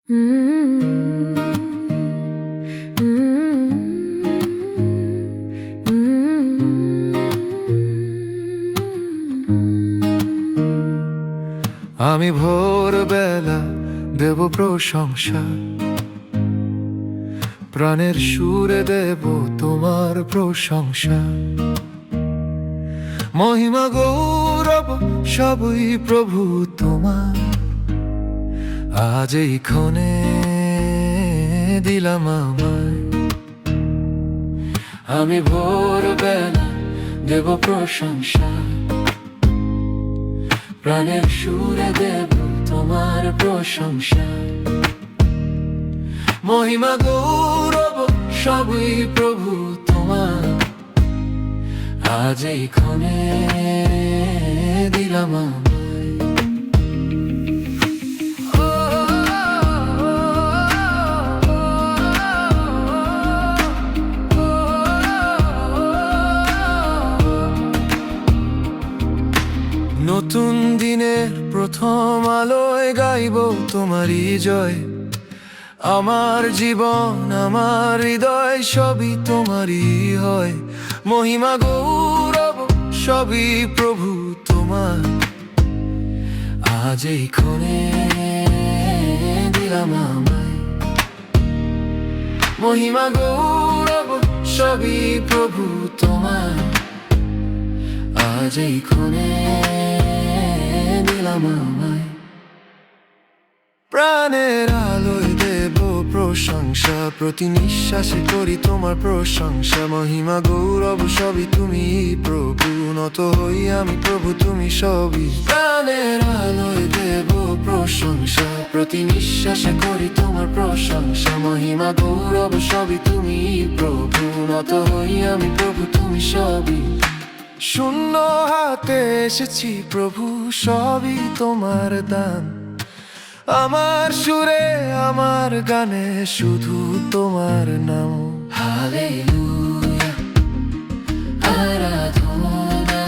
আমি ভোরবেলা দেব প্রশংসা, প্রাণের সুরে দেব তোমার প্রশংসা। মহিমা গৌরব সবই প্রভু তোমার, আজ এই ক্ষণে দিলাম আমায়। আমি ভোরবেলা দেব প্রশংসা, প্রাণের সুরে দেব তোমার প্রশংসা। মহিমা গৌরব সবই প্রভু তোমার, আজ এই ক্ষণে দিলাম আমায়। নতুন দিনের প্রথম আলোয় গাইব তোমারই জয়। আমার জীবন আমার হৃদয় সবই তোমারই হয়। মহিমা গৌরব সবই প্রভু তোমার, আজ এই ক্ষণে দিলাম আমায়। মহিমা গৌরব সবই প্রভু তোমার, আজ এই ক্ষণে দিলাম আমায়। প্রাণের আলোয় দেব প্রশংসা, প্রতি নিঃশ্বাসে করি তোমার প্রশংসা। মহিমা গৌরব সবই তুমি প্রভু, নত হই আমি প্রভু তুমি সবই। প্রাণের আলোয় দেব প্রশংসা, প্রতি নিঃশ্বাসে করি তোমার প্রশংসা। মহিমা গৌরব সবই তুমি প্রভু, নত হই আমি প্রভু তুমি সবই। শূন্য হাতে এসেছি প্রভু, সবই তোমার দান। আমার সুরে আমার গানে শুধু তোমার নাম। হালেলুয়া, আরাধনা,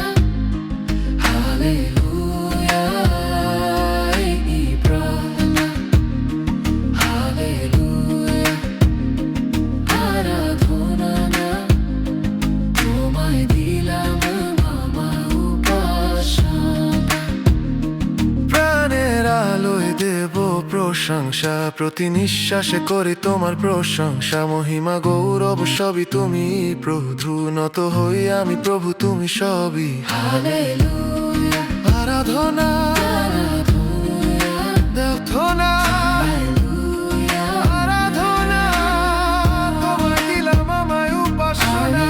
হালেলুয়া, এই প্রাণ। হালেলুয়া, আরাধনা, তোমায় দিলাম আমার উপাসনা। প্রাণের আলোয় দেব প্রশংসা, প্রতি নিঃশ্বাসে করি তোমার প্রশংসা। মহিমা গৌরব সবই তুমি প্রভু, নত হই আমি প্রভু তুমি সবই। হালেলুয়া, আরাধনা, আরাধনা, আরাধনা, তোমায় দিলাম আমায় উপাসনা।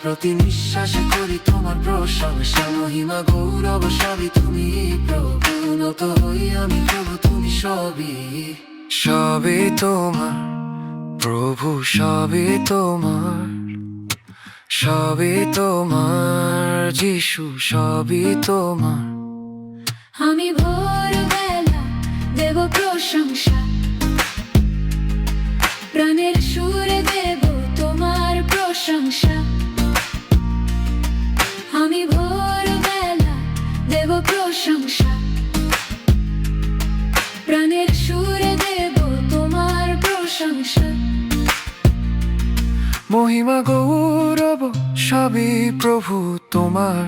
প্রতি নিঃশ্বাসে করি তোমার প্রশংসা। মহিমা গৌরব সবই তুমি প্রভু, নত হই আমি প্রভু তুমি সবই। সবই তোমার প্রভু, সবই তোমার, সবই তোমার যিশু, সবই তোমার। আমি ভোরবেলা দেব প্রশংসা, প্রাণের সুরে দেব তোমার প্রশংসা। আমি ভোরবেলা দেব প্রশংসা, প্রাণের সুরে দেব তোমার প্রশংসা। মহিমা গৌরব সবই প্রভু তোমার,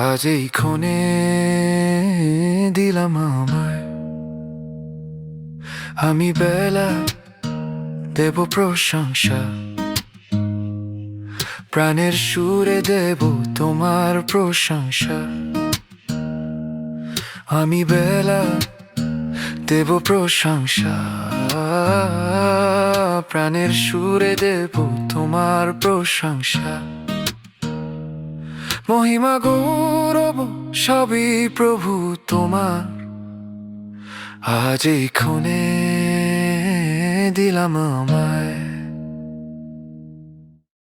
আজ এই ক্ষণে দিলাম আমায়। আমি বেলা দেব প্রশংসা, প্রাণের সুরে দেব তোমার প্রশংসা। আমি বেলা দেব প্রশংসা, প্রাণের সুরে দেব তোমার প্রশংসা। মহিমা গৌরব সবই প্রভু তোমার, আজ এই ক্ষণে দিলাম আমায়।